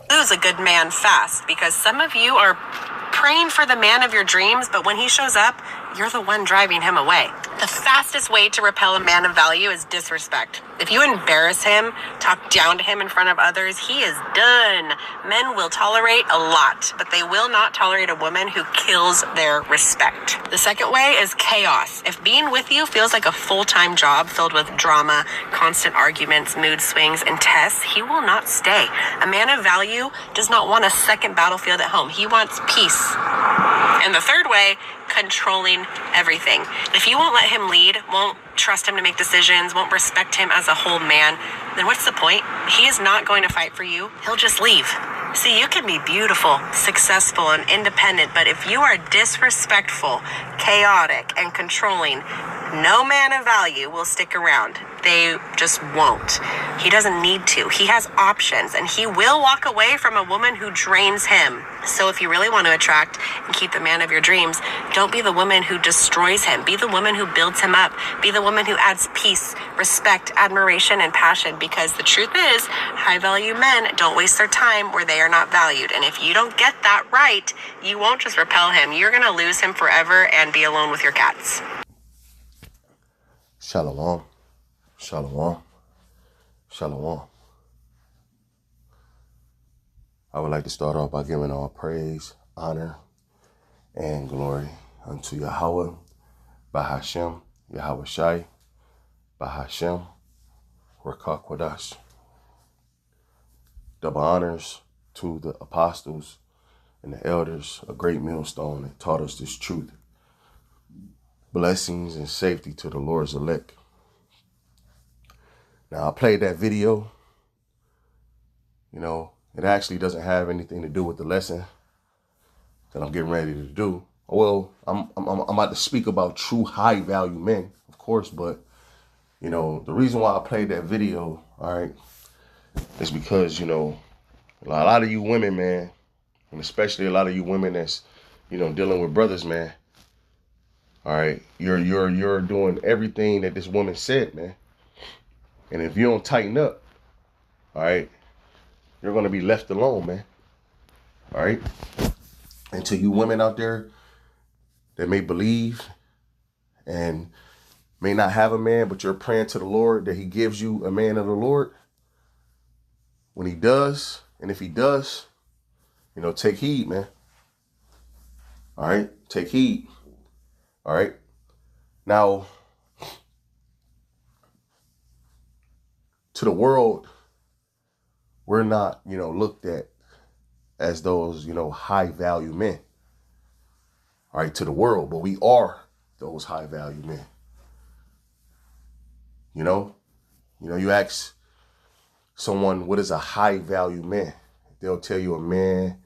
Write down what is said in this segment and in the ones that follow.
Lose a good man fast, because some of you are praying for the man of your dreams, but when he shows up, you're the one driving him away. The fastest way to repel a man of value is disrespect. If you embarrass him, talk down to him in front of others, he is done. Men will tolerate a lot, but they will not tolerate a woman who kills their respect. The second way is chaos. If being with you feels like a full-time job filled with drama, constant arguments, mood swings, and tests, he will not stay. A man of value does not want a second battlefield at home. He wants peace. And the third way, controlling everything. If you won't let him lead, won't trust him to make decisions, won't respect him as a whole man, then what's the point? He is not going to fight for you. He'll just leave. See, you can be beautiful, successful, and independent, but if you are disrespectful, chaotic, and controlling, no man of value will stick around. They just won't. He doesn't need to. He has options, and he will walk away from a woman who drains him. So if you really want to attract and keep the man of your dreams, don't be the woman who destroys him. Be the woman who builds him up. Be the woman who adds peace, respect, admiration, and passion, because the truth is, high-value men don't waste their time where they are not valued. And if you don't get that right, you won't just repel him. You're going to lose him forever and be alone with your cats. Shalom, shalom, shalom. I would like to start off by giving all praise, honor, and glory unto Yahweh, Bahashem, Yahweh Shai, Bahashem, Rakah Kwadash. Double honors to the apostles and the elders, a great millstone that taught us this truth. Blessings and safety to the Lord's elect. Now, I played that video. You know, it actually doesn't have anything to do with the lesson that I'm getting ready to do. Well, I'm about to speak about true high value men, of course, but you know, the reason why I played that video, all right, is because, you know, a lot of you women, man, and especially a lot of you women that's, you know, dealing with brothers, man. All right, you're doing everything that this woman said, man. And if you don't tighten up, all right, you're gonna be left alone, man. All right. And to you women out there that may believe and may not have a man, but you're praying to the Lord that he gives you a man of the Lord. When he does, and if he does, you know, take heed, man. All right, take heed. All right. Now, to the world, we're not, you know, looked at as those, you know, high value men. All right, to the world, but we are those high value men. You know, you ask someone, what is a high value man? They'll tell you a man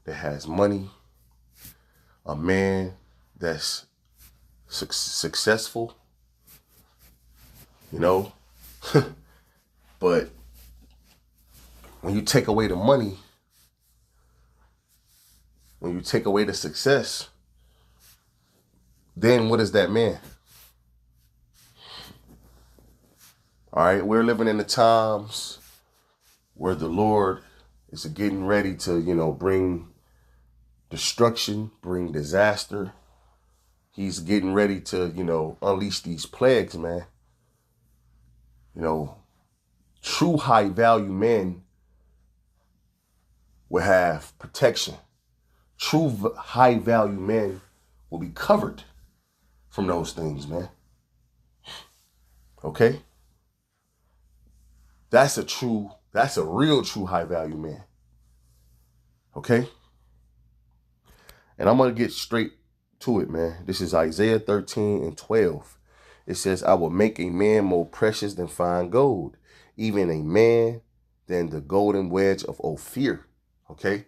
that has money, a man that's successful, you know, but when you take away the money, when you take away the success, then what is that man? All right, we're living in the times where the Lord is getting ready to, you know, bring destruction, bring disaster. He's getting ready to, you know, unleash these plagues, man. You know, true high value men will have protection. True high value men will be covered from those things, man. Okay? That's a real true high value man. Okay? And I'm going to get straight to it, man. This is Isaiah 13:12. It says, I will make a man more precious than fine gold, even a man than the golden wedge of Ophir. Okay?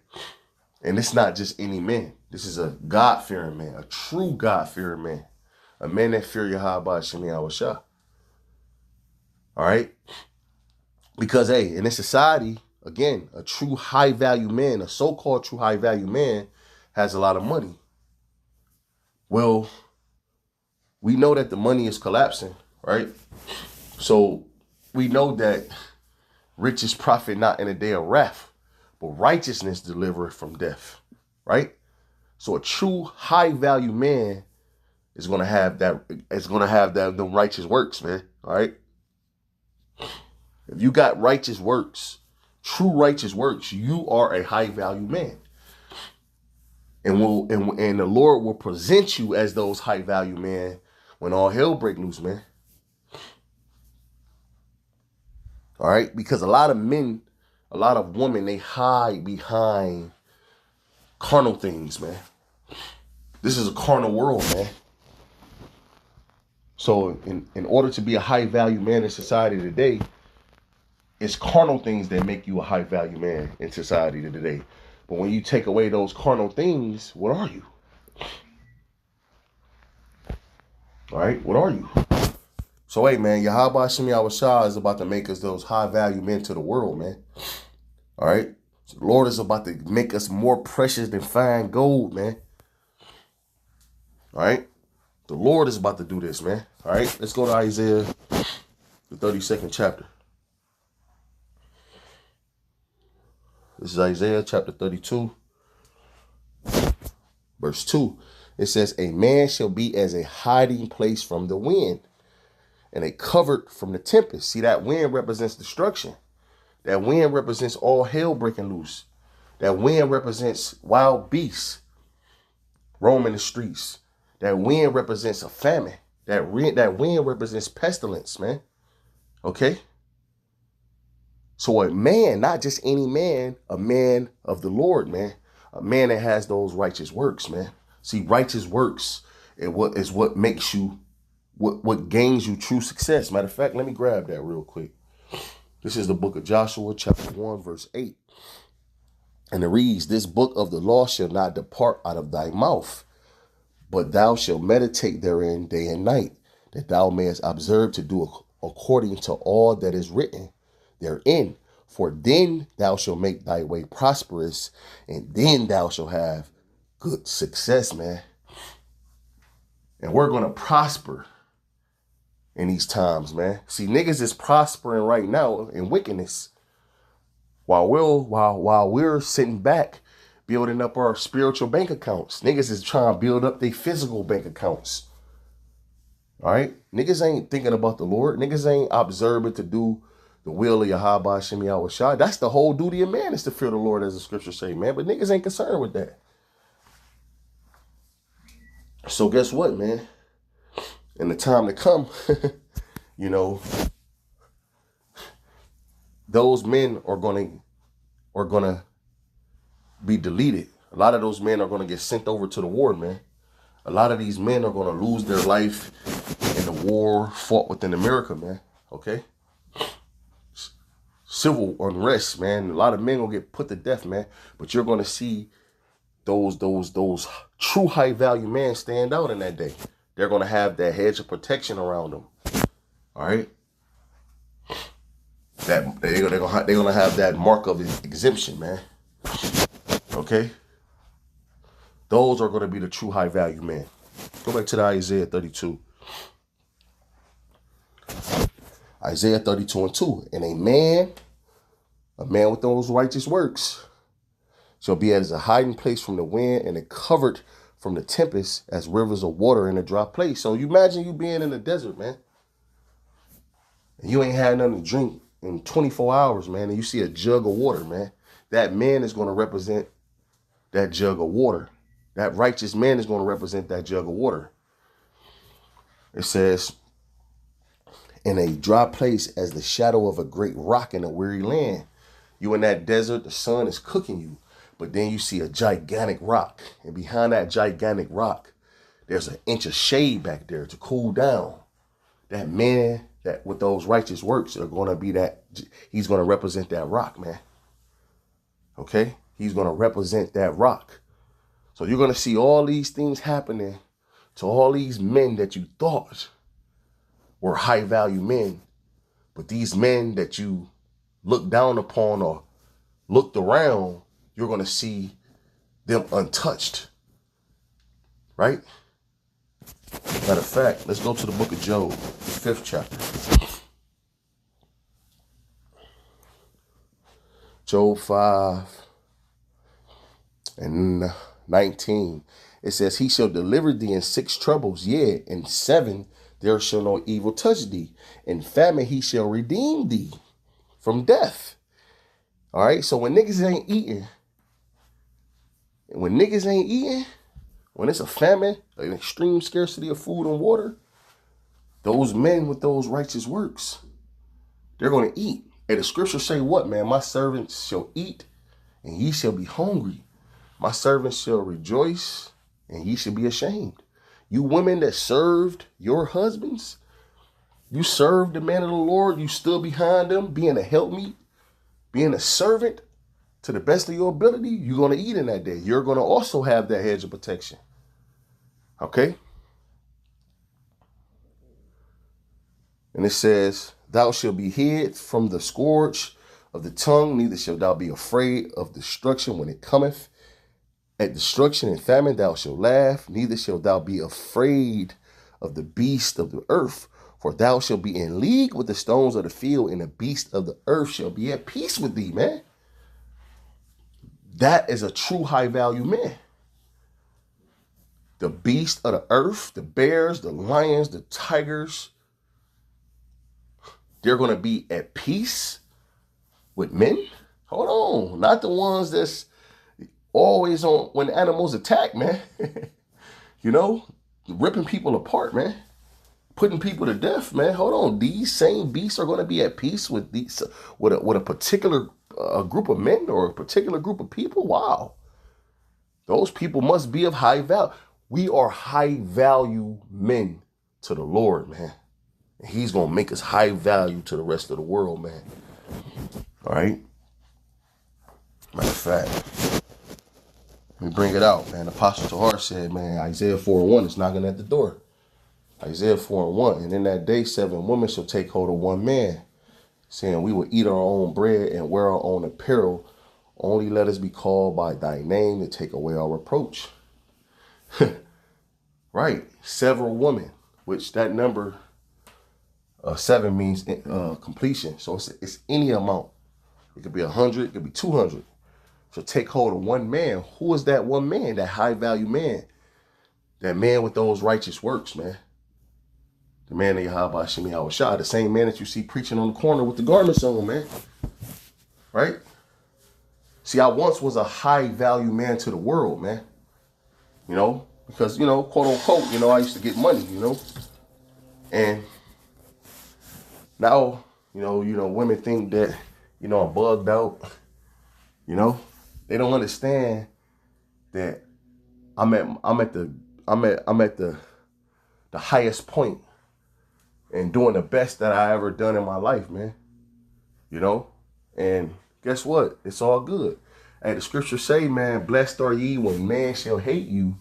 And it's not just any man. This is a God-fearing man, a true God-fearing man, a man that fear Yahweh Shem Yahweh Shah. All right? Because, hey, in this society, again, a true high-value man, a so-called true high-value man, has a lot of money. Well, we know that the money is collapsing, right? So we know that riches profit not in a day of wrath. but righteousness delivereth from death, right? So a true high value man is going to have that, the righteous works, man, all right? If you got righteous works, true righteous works, you are a high value man. And the Lord will present you as those high value men when all hell break loose, man. All right? Because a lot of men, a lot of women, they hide behind carnal things, man. This is a carnal world, man. So in order to be a high value man in society today, it's carnal things that make you a high value man in society today. But when you take away those carnal things, what are you? All right, what are you? So, hey, man, Yahweh Shem Yahushua is about to make us those high value men to the world, man. All right? So the Lord is about to make us more precious than fine gold, man. All right? The Lord is about to do this, man. All right? Let's go to Isaiah, the 32nd chapter. This is Isaiah chapter 32, verse 2. It says, a man shall be as a hiding place from the wind and a covert from the tempest. See, that wind represents destruction. That wind represents all hell breaking loose. That wind represents wild beasts roaming the streets. That wind represents a famine. That wind represents pestilence, man. Okay? So a man, not just any man, a man of the Lord, man. A man that has those righteous works, man. See, righteous works is what makes you, what gains you true success. Matter of fact, let me grab that real quick. This is the book of Joshua, chapter 1, verse 8. And it reads, this book of the law shall not depart out of thy mouth, but thou shalt meditate therein day and night, that thou mayest observe to do according to all that is written therein. For then thou shalt make thy way prosperous, and then thou shalt have good success, man. And we're going to prosper in these times, man. See, niggas is prospering right now in wickedness. While we're sitting back building up our spiritual bank accounts. Niggas is trying to build up their physical bank accounts. All right? Niggas ain't thinking about the Lord. Niggas ain't observing to do the will of Yahweh Shem Yahushua. That's the whole duty of man, is to fear the Lord, as the scriptures say, man. But niggas ain't concerned with that. So guess what, man? In the time to come, you know, those men are gonna be deleted. A lot of those men are gonna get sent over to the war, man. A lot of these men are gonna lose their life in the war fought within America, man. Okay? Civil unrest, man. A lot of men gonna get put to death, man. But you're gonna see those true high value men stand out in that day. They're gonna have that hedge of protection around them. All right. That they're gonna have that mark of exemption, man. Okay. Those are gonna be the true high value men. Go back to the Isaiah 32. Isaiah 32 and 2. And a man with those righteous works shall be as a hiding place from the wind and a covered from the tempest as rivers of water in a dry place. So you imagine you being in the desert, man. And you ain't had nothing to drink in 24 hours, man. And you see a jug of water, man. That man is going to represent that jug of water. That righteous man is going to represent that jug of water. It says, in a dry place as the shadow of a great rock in a weary land. You in that desert, the sun is cooking you. But then you see a gigantic rock. And behind that gigantic rock, there's an inch of shade back there to cool down. That man that with those righteous works are going to be that. He's going to represent that rock, man. Okay? He's going to represent that rock. So you're going to see all these things happening to all these men that you thought were high value men. But these men that you looked down upon or looked around, you're going to see them untouched. Right? Matter of fact, let's go to the book of Job, the 5th chapter. Job 5, And 19, it says, he shall deliver thee in 6 troubles, yea, in 7 there shall no evil touch thee. In famine he shall redeem thee from death. All right, so when niggas ain't eating, when it's a famine, an extreme scarcity of food and water, those men with those righteous works, they're going to eat. And the scriptures say what, man? My servants shall eat and ye shall be hungry. My servants shall rejoice and ye shall be ashamed. You women that served your husbands, you served the man of the Lord, you stood behind them, being a helpmeet, being a servant to the best of your ability, you're going to eat in that day. You're going to also have that hedge of protection. Okay? And it says, thou shalt be hid from the scourge of the tongue, neither shalt thou be afraid of destruction when it cometh. At destruction and famine thou shalt laugh, neither shalt thou be afraid of the beast of the earth. For thou shalt be in league with the stones of the field, and the beast of the earth shall be at peace with thee, man. That is a true high value man. The beast of the earth, the bears, the lions, the tigers, they're going to be at peace with men? Hold on. Not the ones that's always on when animals attack, man. You know, ripping people apart, man. Putting people to death, man. Hold on. These same beasts are going to be at peace with these, with a particular group of men or a particular group of people? Wow. Those people must be of high value. We are high value men to the Lord, man. And he's going to make us high value to the rest of the world, man. All right. Matter of fact, let me bring it out, man. Apostle Tahar said, man, Isaiah 4:1 is knocking at the door. Isaiah 4:1, and in that day 7 women shall take hold of one man, saying, we will eat our own bread and wear our own apparel. Only let us be called by thy name to take away our reproach. Right. Several women, which that number 7 means completion. So it's any amount. It could be 100, it could be 200. So take hold of one man. Who is that one man? That high value man. That man with those righteous works, man. The man of Yahweh Shemi Hawashah, the same man that you see preaching on the corner with the garments on, man. Right? See, I once was a high value man to the world, man. You know, because, you know, quote unquote, you know, I used to get money, you know. And now, you know, women think that, you know, I'm bugged out. You know, they don't understand that I'm at the highest point and doing the best that I ever done in my life, man. You know? And guess what? It's all good. And the scriptures say, man, blessed are ye when man shall hate you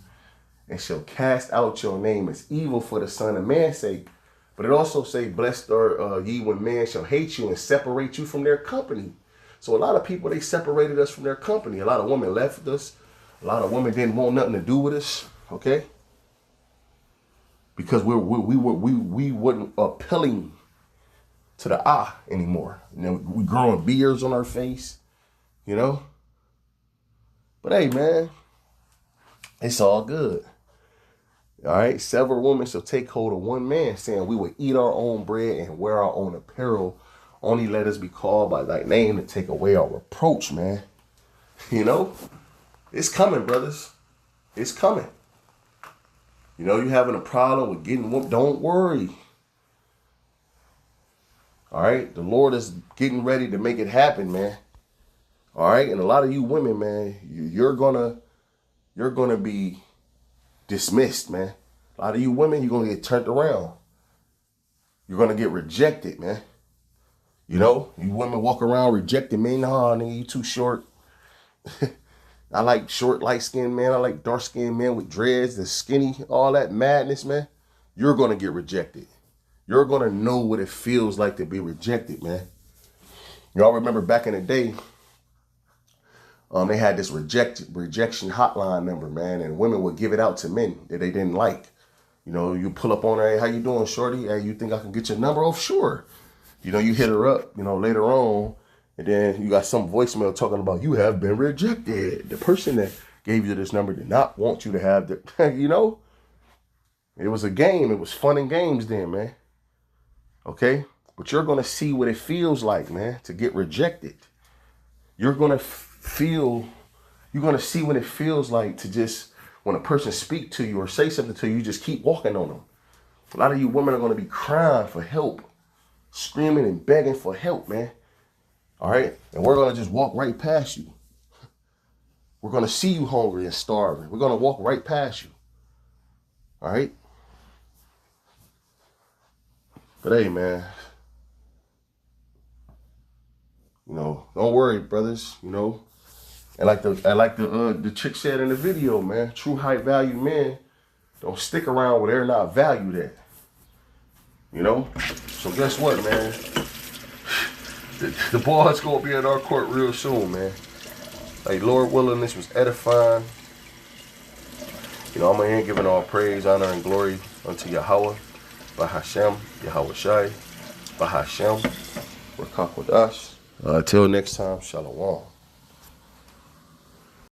and shall cast out your name as evil for the Son of Man's sake. But it also say, blessed are ye when man shall hate you and separate you from their company. So a lot of people, they separated us from their company. A lot of women left us. A lot of women didn't want nothing to do with us. Okay? Because we weren't appealing to the eye anymore. You know, we growing beards on our face, you know. But hey, man, it's all good. All right. Several women shall take hold of one man, saying, we will eat our own bread and wear our own apparel. Only let us be called by thy name to take away our reproach, man. You know, it's coming, brothers. It's coming. You know, you having a problem with getting whooped, don't worry. All right. The Lord is getting ready to make it happen, man. All right. And a lot of you women, man, you're gonna be dismissed, man. A lot of you women, you're gonna get turned around. You're gonna get rejected, man. You know, you women walk around rejecting me. Nah, nigga, you too short. I like short, light-skinned men. I like dark-skinned men with dreads, the skinny, all that madness, man. You're going to get rejected. You're going to know what it feels like to be rejected, man. Y'all remember back in the day, they had this rejection hotline number, man, and women would give it out to men that they didn't like. You know, you pull up on her, hey, how you doing, shorty? Hey, you think I can get your number? Oh, sure. You know, you hit her up, you know, later on, and then you got some voicemail talking about you have been rejected. The person that gave you this number did not want you to have the, you know? It was a game. It was fun and games then, man. Okay? But you're going to see what it feels like, man, to get rejected. You're going to you're going to see what it feels like to just, when a person speak to you or say something to you, you just keep walking on them. A lot of you women are going to be crying for help, screaming and begging for help, man. All right? And we're going to just walk right past you. We're going to see you hungry and starving. We're going to walk right past you. All right? But hey, man, you know, don't worry, brothers, you know. And like the chick said in the video, man, true high value men don't stick around where they're not valued at. You know? So guess what, man? The ball's gonna be at our court real soon, man. Like, Lord willing, this was edifying. You know, I'm gonna end giving all praise, honor, and glory unto Yahweh, Bahashem, Yahweh Shai, Bahashem, Rakak with us. Until next time, Shalom.